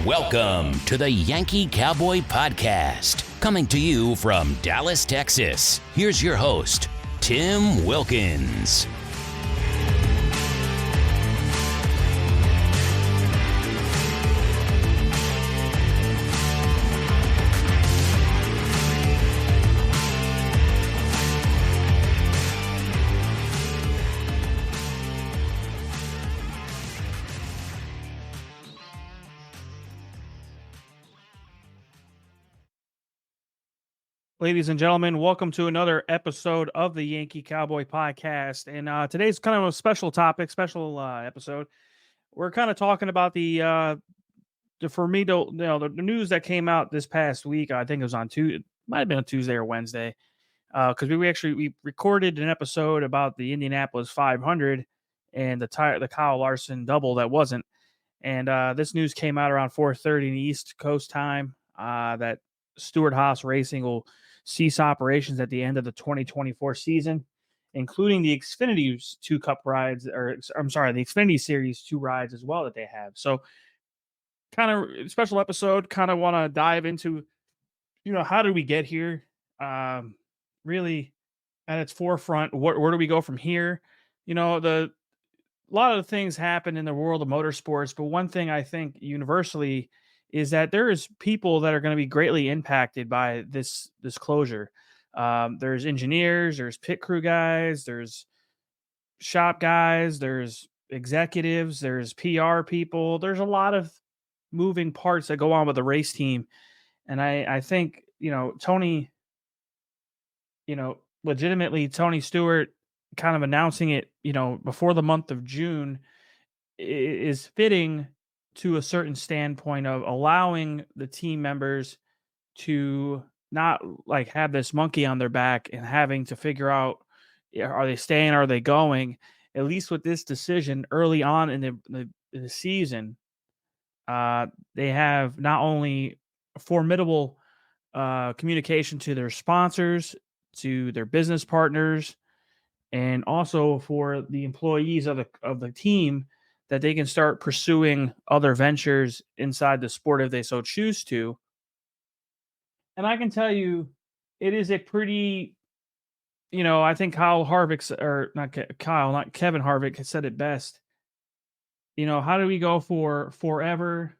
Welcome to the Yankee Cowboy Podcast, coming to you from Dallas, Texas. Here's your host, Tim Wilkins. Ladies and gentlemen, welcome to another episode of the Yankee Cowboy Podcast. And today's kind of a special topic, episode. We're kind of talking about the news that came out this past week. I think it was on Tuesday, might have been on Tuesday or Wednesday, because we recorded an episode about the Indianapolis 500 and the Kyle Larson double that wasn't. And this news came out around 4:30 in the East Coast time that Stewart-Haas Racing will cease operations at the end of the 2024 season, including the Xfinity the Xfinity Series 2 rides as well that they have. So kind of special episode, kind of want to dive into, how did we get here? Really at its forefront, where do we go from here? A lot of things happen in the world of motorsports, but one thing I think universally is that there is people that are going to be greatly impacted by this closure. There's engineers, there's pit crew guys, there's shop guys, there's executives, there's PR people. There's a lot of moving parts that go on with the race team. And I think, Tony, legitimately Tony Stewart kind of announcing it, before the month of June is fitting to a certain standpoint of allowing the team members to not have this monkey on their back and having to figure out, are they staying, are they going? At least with this decision early on in the season, they have not only formidable communication to their sponsors, to their business partners, and also for the employees of the team, that they can start pursuing other ventures inside the sport if they so choose to. And I can tell you, it is a pretty, I think Kevin Harvick has said it best. How do we go for forever,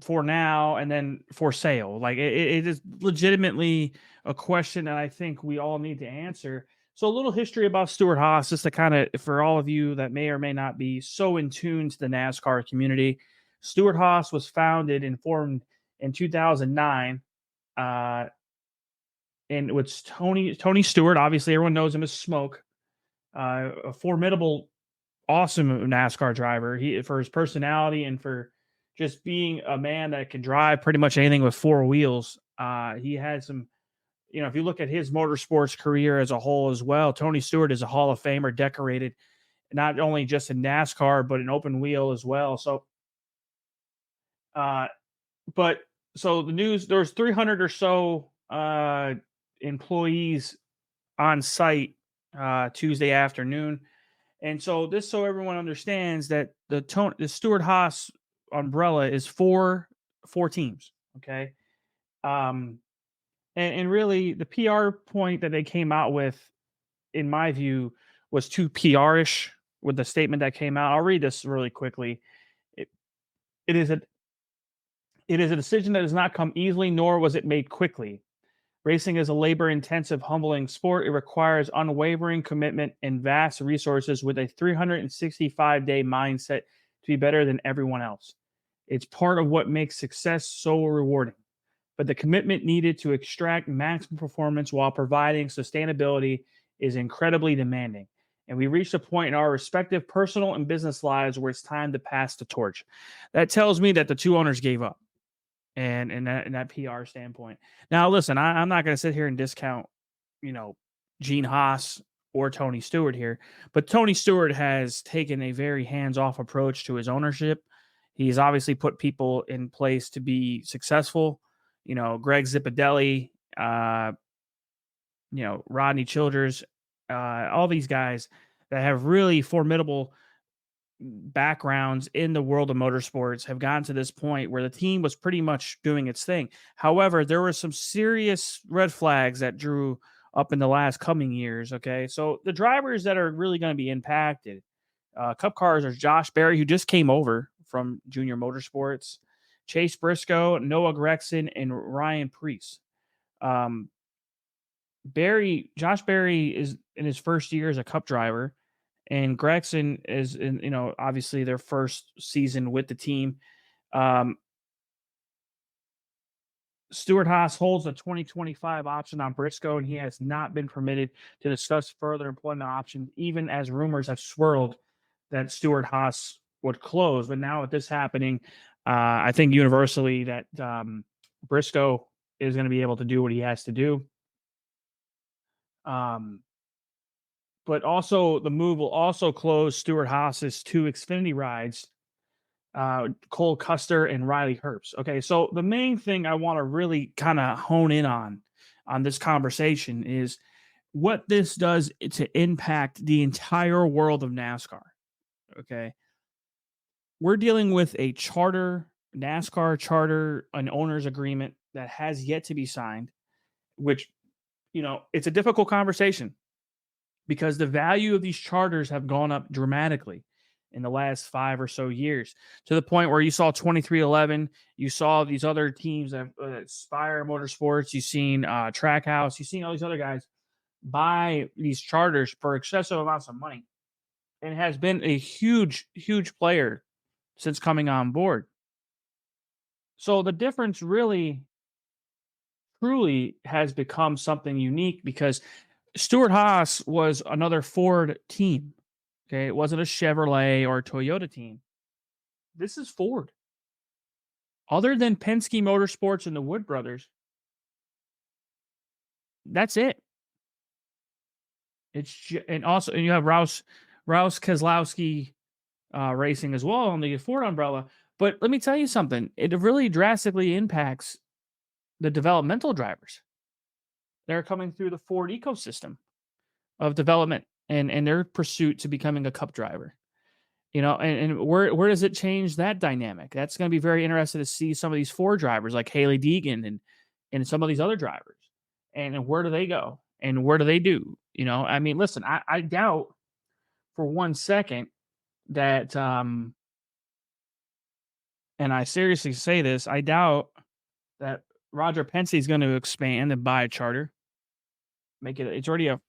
for now, and then for sale? It is legitimately a question that I think we all need to answer. So a little history about Stewart-Haas, just to kind of, for all of you that may or may not be so in tune to the NASCAR community. Stewart-Haas was founded and formed in 2009. And with Tony Stewart, obviously everyone knows him as Smoke, a formidable, awesome NASCAR driver. For his personality and for just being a man that can drive pretty much anything with four wheels. He had some, if you look at his motorsports career as a whole as well, Tony Stewart is a Hall of Famer, decorated not only just in NASCAR, but in open wheel as well. So, so the news, there's 300 or so employees on site Tuesday afternoon. And so so everyone understands that the Stewart-Haas umbrella is four teams. Okay. And really, the PR point that they came out with, in my view, was too PR-ish with the statement that came out. I'll read this really quickly. It is a decision that does not come easily, nor was it made quickly. Racing is a labor-intensive, humbling sport. It requires unwavering commitment and vast resources with a 365-day mindset to be better than everyone else. It's part of what makes success so rewarding. But the commitment needed to extract maximum performance while providing sustainability is incredibly demanding. And we reached a point in our respective personal and business lives where it's time to pass the torch. That tells me that the two owners gave up. And in that PR standpoint. Now, listen, I'm not going to sit here and discount, Gene Haas or Tony Stewart here, but Tony Stewart has taken a very hands-off approach to his ownership. He's obviously put people in place to be successful. Greg Zipadelli, Rodney Childers, all these guys that have really formidable backgrounds in the world of motorsports have gotten to this point where the team was pretty much doing its thing. However, there were some serious red flags that drew up in the last coming years. Okay. So the drivers that are really going to be impacted, Cup cars are Josh Berry, who just came over from Junior Motorsports, Chase Briscoe, Noah Gragson, and Ryan Preece. Um, Josh Berry is in his first year as a Cup driver, and Gragson is in, obviously their first season with the team. Um, Stewart-Haas holds a 2025 option on Briscoe, and he has not been permitted to discuss further employment options, even as rumors have swirled that Stewart-Haas would close. But now with this happening, I think universally that Briscoe is going to be able to do what he has to do. But also the move will also close Stewart-Haas's 2 Xfinity rides, Cole Custer and Riley Herbst. Okay, so the main thing I want to really kind of hone in on this conversation is what this does to impact the entire world of NASCAR. Okay, we're dealing with a NASCAR charter, an owner's agreement that has yet to be signed, which, it's a difficult conversation because the value of these charters have gone up dramatically in the last 5 or so years, to the point where you saw 2311, you saw these other teams that Spire Motorsports, you've seen Trackhouse, you've seen all these other guys buy these charters for excessive amounts of money, and has been a huge, huge player since coming on board. So the difference really, truly has become something unique because Stewart-Haas was another Ford team. Okay, it wasn't a Chevrolet or a Toyota team. This is Ford. Other than Penske Motorsports and the Wood Brothers, that's it. And you have Rouse Keselowski Racing as well on the Ford umbrella. But let me tell you something. It really drastically impacts the developmental drivers. They're coming through the Ford ecosystem of development and their pursuit to becoming a Cup driver. And where does it change that dynamic? That's going to be very interesting to see some of these Ford drivers like Haley Deegan and some of these other drivers. And where do they go? And where do they do? Listen, I doubt for 1 second that, and I seriously say this, I doubt that Roger Penske is going to expand and buy a charter. It's already a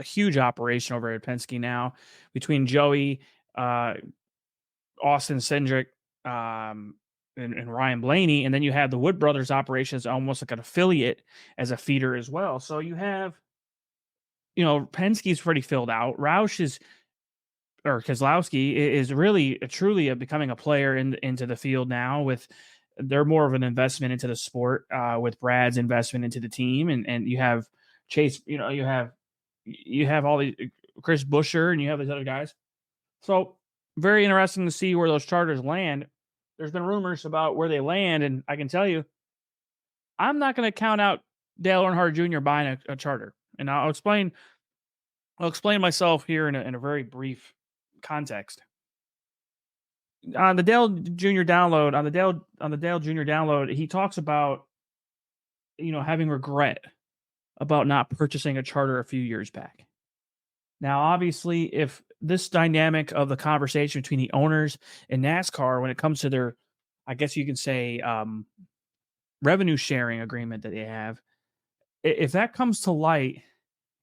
huge operation over at Penske now between Joey, Austin Cindric, and Ryan Blaney. And then you have the Wood Brothers operations, almost like an affiliate as a feeder as well. So you have, Penske's pretty filled out. Keselowski is really truly becoming a player into the field now. They're more of an investment into the sport, with Brad's investment into the team. And you have Chase, you have all the Chris Buescher, and you have these other guys. So very interesting to see where those charters land. There's been rumors about where they land, and I can tell you, I'm not going to count out Dale Earnhardt Jr. buying a charter. And I'll explain myself here in a very brief context. On the Dale Jr. download, he talks about, having regret about not purchasing a charter a few years back. Now, obviously, if this dynamic of the conversation between the owners and NASCAR, when it comes to their, I guess you can say, revenue sharing agreement that they have, if that comes to light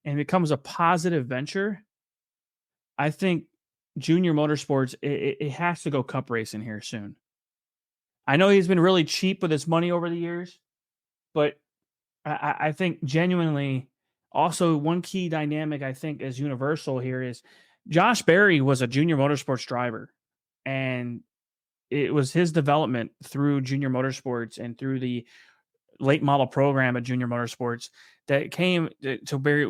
and becomes a positive venture, I think Junior Motorsports, it has to go Cup racing here soon. I know he's been really cheap with his money over the years, but I think genuinely, also one key dynamic I think is universal here is Josh Berry was a Junior Motorsports driver, and it was his development through Junior Motorsports and through the late model program at Junior Motorsports that came to Berry.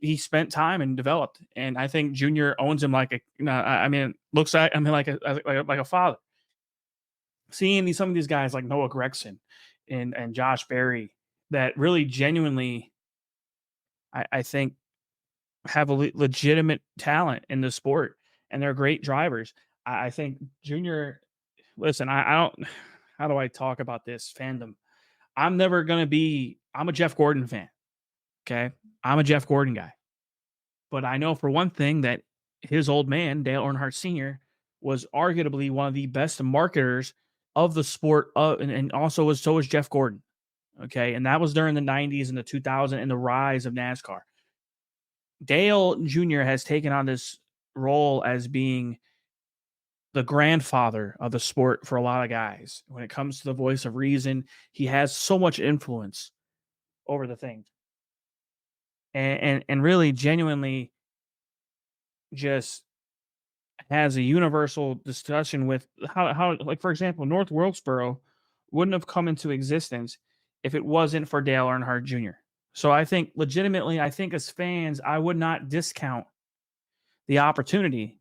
He spent time and developed, and I think Junior owns him like like a father. Seeing some of these guys like Noah Gragson and Josh Berry that really genuinely, I think, have a legitimate talent in the sport and they're great drivers. I think Junior. Listen, I don't. How do I talk about this fandom? I'm never gonna be. I'm a Jeff Gordon fan. Okay, I'm a Jeff Gordon guy. But I know for one thing that his old man, Dale Earnhardt Sr., was arguably one of the best marketers of the sport, and also was Jeff Gordon. Okay, and that was during the '90s and the 2000s and the rise of NASCAR. Dale Jr. has taken on this role as being the grandfather of the sport for a lot of guys. When it comes to the voice of reason, he has so much influence over the things, and really genuinely just has a universal discussion with how like for example, North Wilkesboro wouldn't have come into existence if it wasn't for Dale Earnhardt Jr. So I think legitimately, I think as fans, I would not discount the opportunity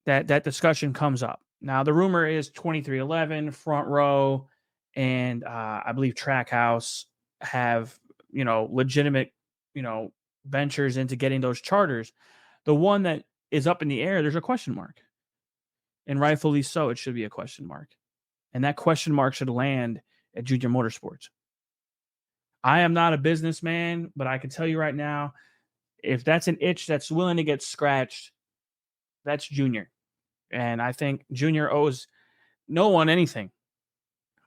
that discussion comes up. Now the rumor is 2311, Front Row, and I believe Trackhouse have legitimate ventures into getting those charters. The one that is up in the air, there's a question mark. And rightfully so, it should be a question mark. And that question mark should land at Junior Motorsports. I am not a businessman, but I can tell you right now, if that's an itch that's willing to get scratched, that's Junior. And I think Junior owes no one anything.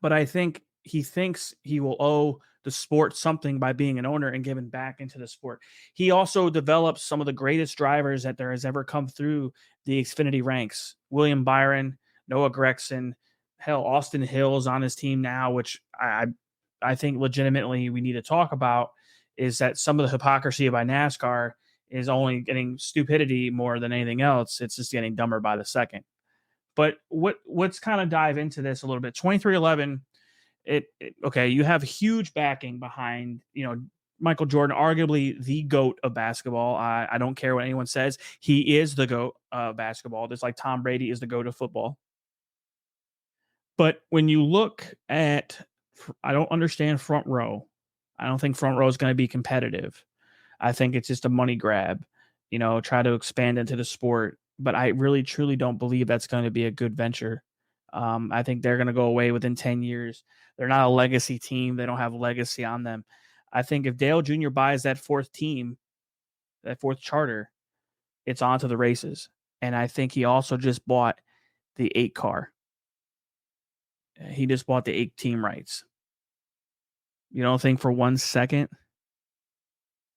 But I think he thinks he will owe the sport something by being an owner and giving back into the sport. He also develops some of the greatest drivers that there has ever come through the Xfinity ranks. William Byron, Noah Gragson, hell, Austin Hill's on his team now, which I think legitimately we need to talk about, is that some of the hypocrisy by NASCAR is only getting stupidity more than anything else. It's just getting dumber by the second. But let's kind of dive into this a little bit. 2311, okay, you have huge backing behind, Michael Jordan, arguably the GOAT of basketball. I don't care what anyone says. He is the GOAT of basketball, just like Tom Brady is the GOAT of football. But when you look at, I don't understand Front Row. I don't think Front Row is going to be competitive. I think it's just a money grab, try to expand into the sport. But I really, truly don't believe that's going to be a good venture. I think they're going to go away within 10 years. They're not a legacy team. They don't have legacy on them. I think if Dale Jr. buys that fourth team, that fourth charter, it's on to the races. And I think he also just bought the 8 car. He just bought the 8 team rights. You don't think for 1 second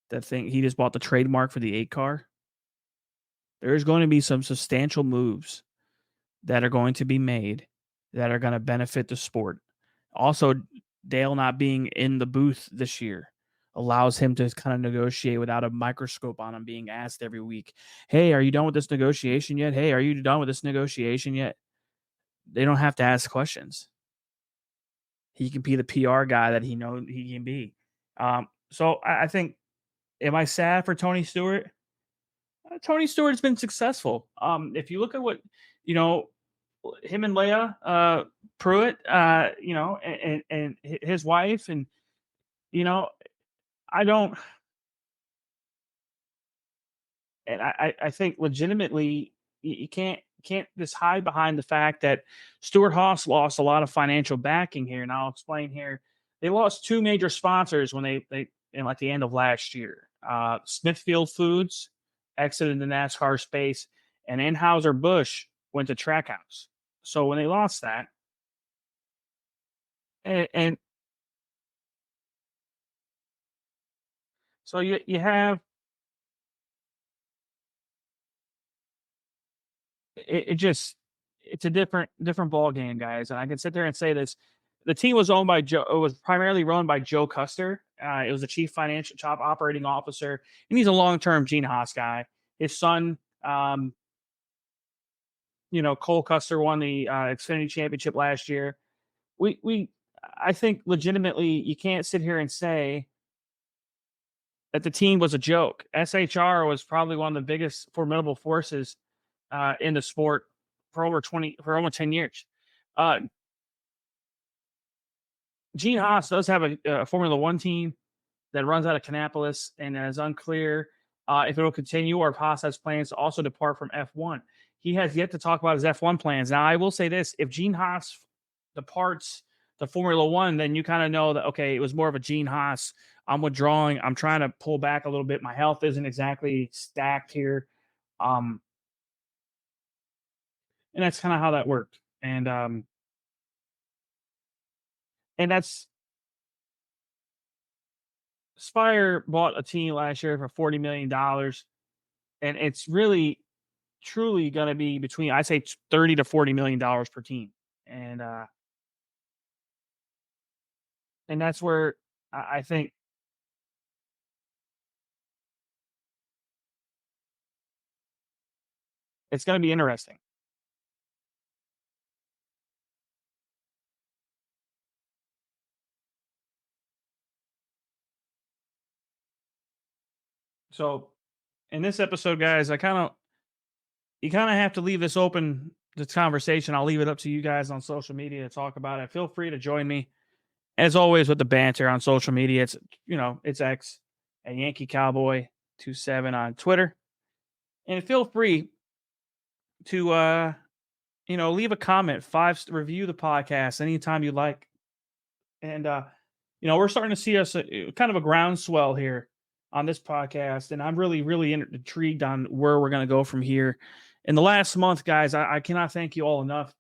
that he just bought the trademark for the 8 car? There's going to be some substantial moves that are going to be made that are going to benefit the sport. Also, Dale not being in the booth this year allows him to kind of negotiate without a microscope on him being asked every week, hey, are you done with this negotiation yet? Hey, are you done with this negotiation yet? They don't have to ask questions. He can be the PR guy that he knows he can be. So I think, am I sad for Tony Stewart? Tony Stewart's been successful. If you look at what, him and Leia Pruitt, and his wife, and, I don't, and I think legitimately you can't just hide behind the fact that Stewart-Haas lost a lot of financial backing here. And I'll explain here. They lost 2 major sponsors when they at the end of last year. Smithfield Foods exited the NASCAR space, and Anheuser-Busch went to Trackhouse. So when they lost that, and so you have it's a different ball game, guys. And I can sit there and say this: the team was owned by Joe. It was primarily run by Joe Custer. It was the chief operating officer, and he's a long-term Gene Haas guy. His son, Cole Custer, won the Xfinity Championship last year. I think legitimately, you can't sit here and say that the team was a joke. SHR was probably one of the biggest formidable forces in the sport for almost 10 years. Gene Haas does have a Formula One team that runs out of Kannapolis, and it is unclear if it will continue or if Haas has plans to also depart from F1. he has yet to talk about his F1 plans. Now, I will say this: if Gene Haas departs the Formula One, then you kind of know that, okay, it was more of a Gene Haas. I'm withdrawing. I'm trying to pull back a little bit. My health isn't exactly stacked here. And that's kind of how that worked. And that's Spire bought a team last year for $40 million. And it's really, truly going to be between, I say, $30 to $40 million per team. And that's where I think it's going to be interesting. So in this episode, guys, you kind of have to leave this open, this conversation. I'll leave it up to you guys on social media to talk about it. Feel free to join me, as always, with the banter on social media. It's, it's X at Yankee Cowboy 27 on Twitter. And feel free to, leave a comment, review the podcast anytime you like. And, we're starting to see us kind of a groundswell here on this podcast. And I'm really, really intrigued on where we're going to go from here. In the last month, guys, I cannot thank you all enough.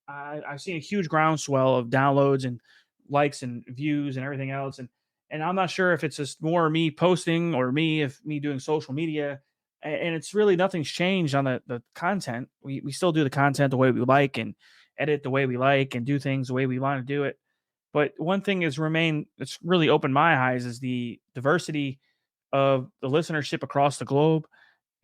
I've seen a huge groundswell of downloads and likes and views and everything else. And I'm not sure if it's just more me posting or me doing social media. And it's really, nothing's changed on the content. We still do the content the way we like and edit the way we like and do things the way we want to do it. But one thing that's really opened my eyes is the diversity of the listenership across the globe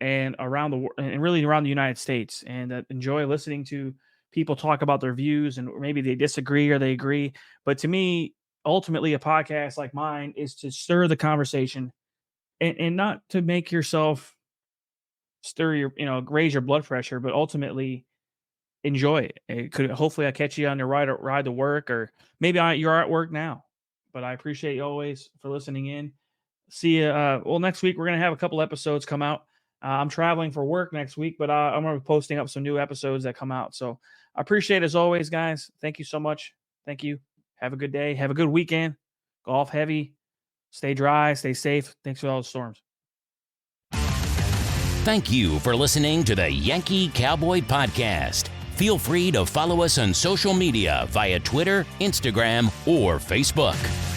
and really around the United States, and enjoy listening to people talk about their views, and maybe they disagree or they agree. But to me, ultimately, a podcast like mine is to stir the conversation and not to make yourself raise your blood pressure, but ultimately enjoy it. Hopefully I catch you on your ride to work, or maybe you're at work now. But I appreciate you always for listening in. See you. Next week we're going to have a couple episodes come out. I'm traveling for work next week, but I'm going to be posting up some new episodes that come out. So I appreciate it as always, guys. Thank you so much. Thank you. Have a good day. Have a good weekend. Golf heavy. Stay dry. Stay safe. Thanks for all the storms. Thank you for listening to the Yankee Cowboy Podcast. Feel free to follow us on social media via Twitter, Instagram, or Facebook.